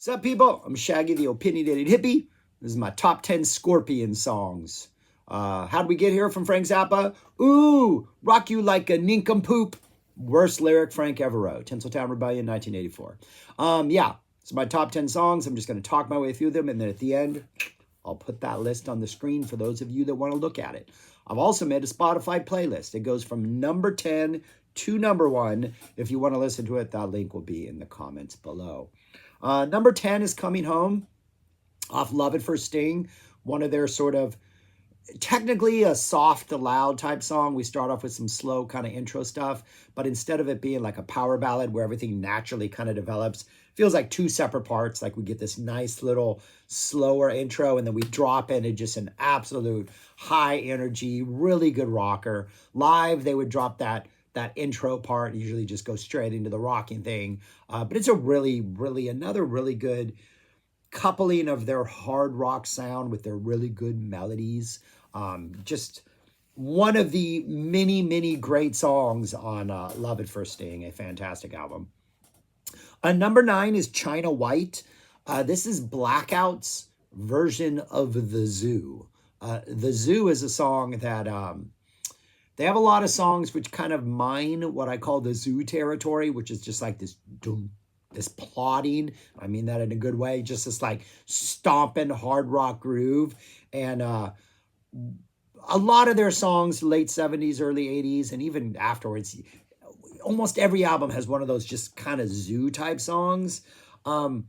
What's up, people? I'm Shaggy, the opinionated hippie. This is my top 10 Scorpion songs. How'd we get here from Frank Zappa? Ooh, Rock You Like a Nincompoop. Worst lyric Frank ever wrote. Tinseltown Rebellion, 1984. Yeah, it's my top 10 songs. I'm just going to talk my way through them, and then at the end, I'll put that list on the screen for those of you that want to look at it. I've also made a Spotify playlist. It goes from number 10 to number 1. If you want to listen to it, that link will be in the comments below. Number 10 is Coming Home off Love at First Sting, one of their sort of technically a soft, loud type song. We start off with some slow kind of intro stuff, but instead of it being like a power ballad where everything naturally kind of develops, feels like two separate parts. Like we get this nice little slower intro and then we drop into just an absolute high energy, really good rocker. Live, they would drop that intro part, usually just go straight into the rocking thing. But it's a another really good coupling of their hard rock sound with their really good melodies. Just one of the many great songs on Love at First Sting, a fantastic album. Number 9 is China White. This is Blackout's version of The Zoo. The Zoo is a song that they have a lot of songs which kind of mine what I call the Zoo territory, which is just like this plodding, I mean that in a good way, just this like stomping hard rock groove. And a lot of their songs, late 70s, early 80s, and even afterwards, almost every album has one of those just kind of Zoo type songs. I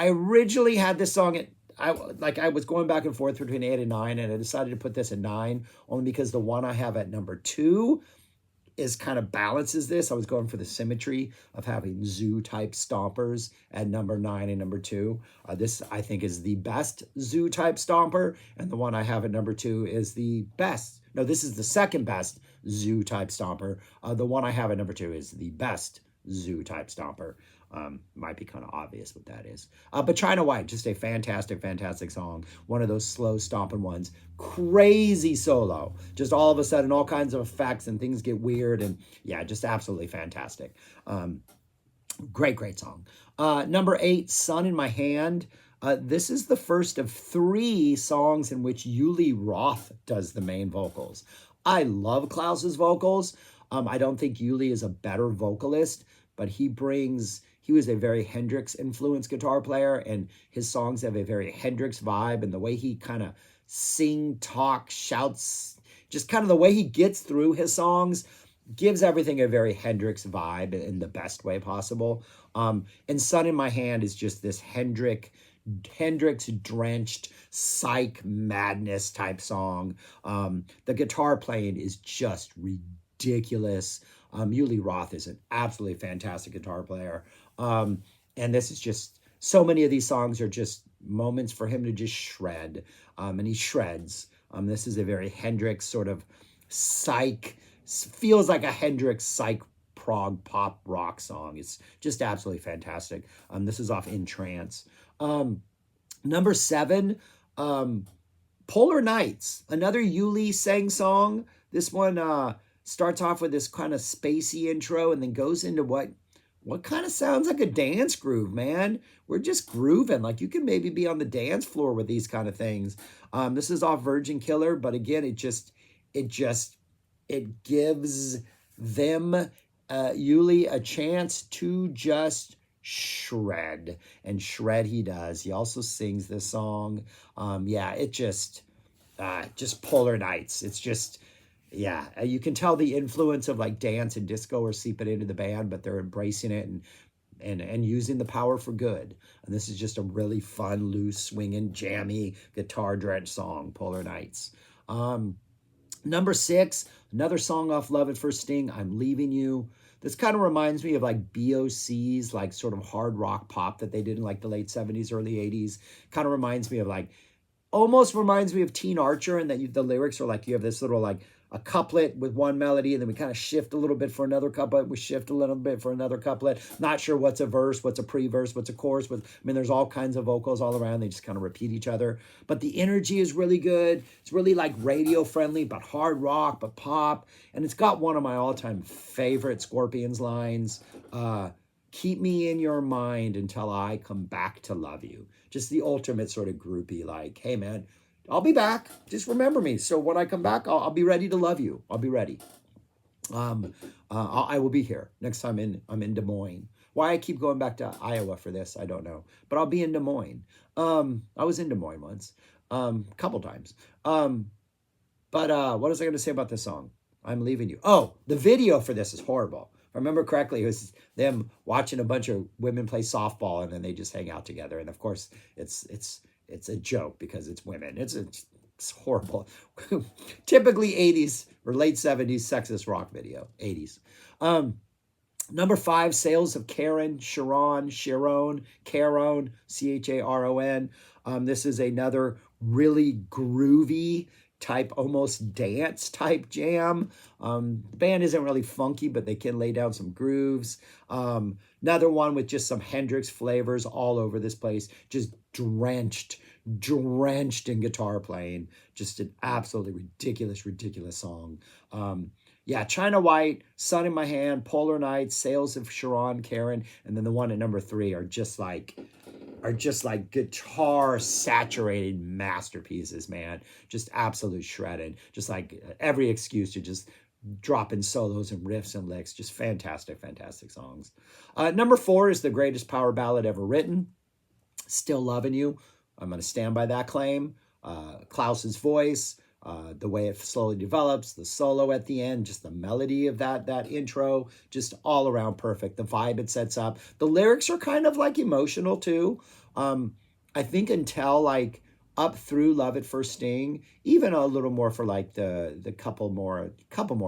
originally had this song at, I was going back and forth between 8 and 9, and I decided to put this at 9 only because the one I have at number 2 is kind of balances this. I was going for the symmetry of having Zoo type stompers at number 9 and number 2. This I think is the best Zoo type stomper, and the one I have at number 2 is the best. No, this is the second best Zoo type stomper. The one I have at number 2 is the best Zoo type stomper. Might be kind of obvious what that is. But China White, just a fantastic song. One of those slow stomping ones. Crazy solo. Just all of a sudden, all kinds of effects and things get weird. And yeah, just absolutely fantastic. Great song. Number 8, Sun in My Hand. This is the first of 3 songs in which Uli Roth does the main vocals. I love Klaus's vocals. I don't think Uli is a better vocalist, but he was a very Hendrix influenced guitar player, and his songs have a very Hendrix vibe, and the way he kind of talks, shouts, just kind of the way he gets through his songs gives everything a very Hendrix vibe in the best way possible. And Sun in My Hand is just this Hendrix drenched psych madness type song. The guitar playing is just ridiculous. Uli Roth is an absolutely fantastic guitar player. And this is just, so many of these songs are just moments for him to just shred. And he shreds. This is a very Hendrix sort of psych, feels like a Hendrix psych prog pop rock song. It's just absolutely fantastic. This is off In Trance. Number 7, Polar Nights, another Uli sang song. This one starts off with this kind of spacey intro and then goes into what kind of sounds like a dance groove, man. We're just grooving. Like you can maybe be on the dance floor with these kind of things. This is off Virgin Killer, but again, it gives them, Uli, a chance to just shred, and shred he does. He also sings this song. Yeah, it just Polar Nights. It's just, yeah, you can tell the influence of like dance and disco are seeping into the band, but they're embracing it and using the power for good. And this is just a really fun, loose, swinging, jammy, guitar-drenched song, Polar Nights. Number 6, another song off Love at First Sting, I'm Leaving You. This kind of reminds me of like BOC's like sort of hard rock pop that they did in like the late 70s, early 80s. Kind of reminds me of like, almost reminds me of Teen Archer, and that the lyrics are like, you have this little like a couplet with one melody, and then we kind of shift a little bit for another couplet. We shift a little bit for another couplet. Not sure what's a verse, what's a pre-verse, what's a chorus. There's all kinds of vocals all around. They just kind of repeat each other. But the energy is really good. It's really like radio friendly, but hard rock, but pop. And it's got one of my all-time favorite Scorpions lines. Keep me in your mind until I come back to love you. Just the ultimate sort of groupie, like, hey man, I'll be back. Just remember me. So when I come back, I'll be ready to love you. I'll be ready. I will be here next time I'm in Des Moines. Why I keep going back to Iowa for this, I don't know. But I'll be in Des Moines. I was in Des Moines once, a couple times. But what was I going to say about this song? I'm leaving you. Oh, the video for this is horrible. If I remember correctly, it was them watching a bunch of women play softball, and then they just hang out together. And of course, it's a joke because it's women. It's horrible. Typically 80s or late 70s sexist rock video. 80s. Number 5, Sales of Charon, Charon, Charon, C-H-A-R-O-N. This is another really groovy type, almost dance type jam. The band isn't really funky, but they can lay down some grooves. Another one with just some Hendrix flavors all over this place, just drenched in guitar playing. Just an absolutely ridiculous song. Yeah, China White, Sun in My Hand, Polar Nights, Sales of Charon, Charon, and then the one at number 3 are just like guitar saturated masterpieces, man. Just absolute shredded. Just like every excuse to just drop in solos and riffs and licks. Just fantastic songs. Number 4 is the greatest power ballad ever written, Still Loving You. I'm going to stand by that claim. Klaus's voice, the way it slowly develops, the solo at the end, just the melody of that intro, just all around perfect. The vibe it sets up. The lyrics are kind of like emotional too. I think until like up through Love at First Sting, even a little more for like the couple more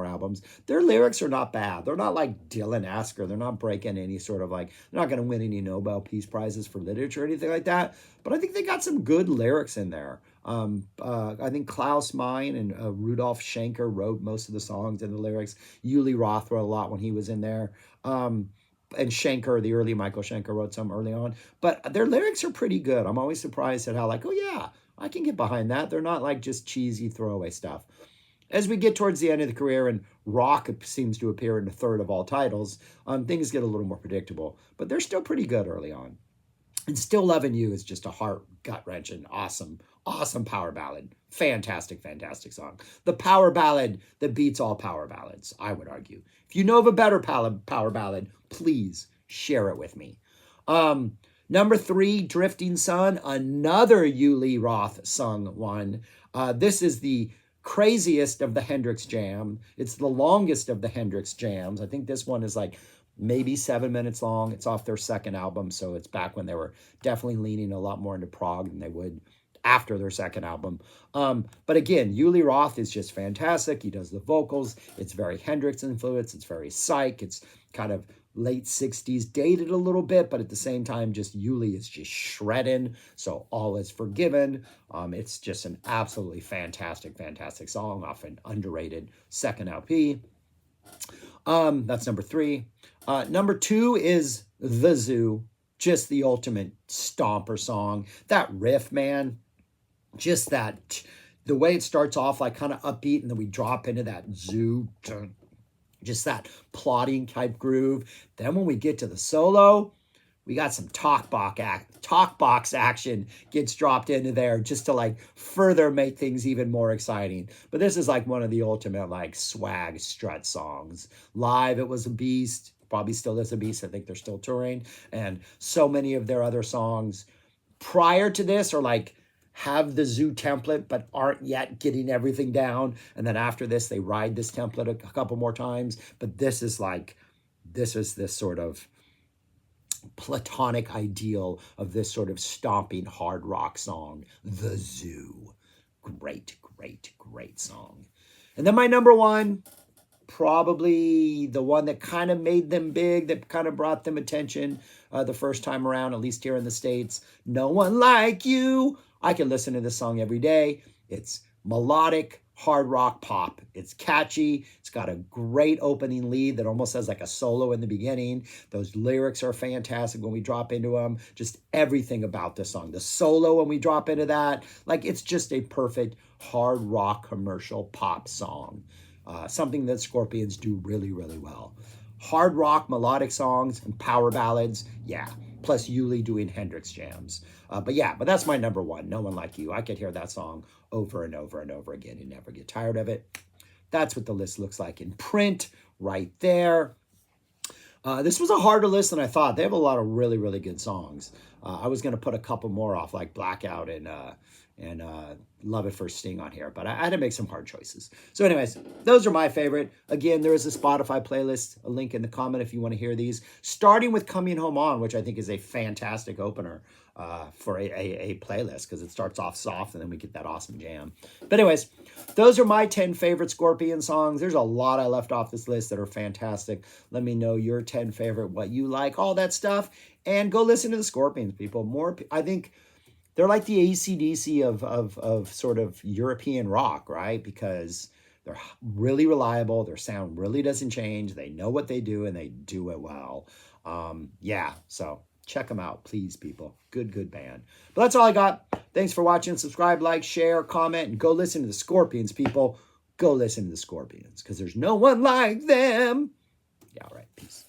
albums, their lyrics are not bad. They're not like Dylan-esque, or they're not breaking any sort of like, they're not going to win any Nobel Peace Prizes for literature or anything like that. But I think they got some good lyrics in there. I think Klaus Meine and Rudolf Schenker wrote most of the songs and the lyrics. Uli Roth wrote a lot when he was in there. And Schenker, the early Michael Schenker, wrote some early on. But their lyrics are pretty good. I'm always surprised at how like, oh yeah, I can get behind that. They're not like just cheesy throwaway stuff. As we get towards the end of the career and rock seems to appear in a third of all titles, things get a little more predictable. But they're still pretty good early on. And Still Loving You is just a heart gut-wrenching, awesome power ballad. Fantastic song. The power ballad that beats all power ballads, I would argue. If you know of a better power ballad, please share it with me. Number 3, Drifting Sun, another Uli Roth sung one. This is the craziest of the Hendrix jam. It's the longest of the Hendrix jams. I think this one is like maybe 7 minutes long. It's off their second album, so it's back when they were definitely leaning a lot more into prog than they would after their second album. But again, Uli Roth is just fantastic. He does the vocals. It's very Hendrix influence. It's very psych. It's kind of late 60s, dated a little bit, but at the same time, just Uli is just shredding. So all is forgiven. It's just an absolutely fantastic song off an underrated second LP. That's number 3. Number 2 is The Zoo. Just the ultimate stomper song. That riff, man, just that, the way it starts off like kind of upbeat and then we drop into that zoo, just that plodding type groove. Then when we get to the solo, we got some talk box action gets dropped into there just to like further make things even more exciting. But this is like one of the ultimate like swag strut songs. Live, it was a beast. Probably still is a beast. I think they're still touring. And so many of their other songs prior to this are like have the zoo template but aren't yet getting everything down. And then after this, they ride this template a couple more times. But this is this sort of platonic ideal of this sort of stomping hard rock song, The Zoo. Great song. And then my number 1, probably the one that kind of made them big, that kind of brought them attention the first time around, at least here in the States. No One Like You. I can listen to this song every day. It's melodic hard rock pop. It's catchy. It's got a great opening lead that almost has like a solo in the beginning. Those lyrics are fantastic when we drop into them. Just everything about this song. The solo when we drop into that, like it's just a perfect hard rock commercial pop song. Something that Scorpions do really well. hard rock melodic songs and power ballads. Yeah. Plus Yuli doing Hendrix jams. But that's my number one. No One Like You. I could hear that song over and over and over again and never get tired of it. That's what the list looks like in print right there. This was a harder list than I thought. They have a lot of really, really good songs. I was going to put a couple more off, like Blackout and Love at First Sting on here, but I had to make some hard choices. So anyways, those are my favorite. Again, there is a Spotify playlist, a link in the comment if you want to hear these, starting with Coming Home On, which I think is a fantastic opener for a playlist, because it starts off soft and then we get that awesome jam. But anyways, those are my 10 favorite Scorpion songs. There's a lot I left off this list that are fantastic. Let me know your 10 favorite, what you like, all that stuff, and go listen to the Scorpions, people. I think they're like the AC/DC of sort of European rock, right? Because they're really reliable. Their sound really doesn't change. They know what they do, and they do it well. So check them out, please, people. Good band. But that's all I got. Thanks for watching. Subscribe, like, share, comment, and go listen to the Scorpions, people. Go listen to the Scorpions, because there's no one like them. Yeah, all right. Peace.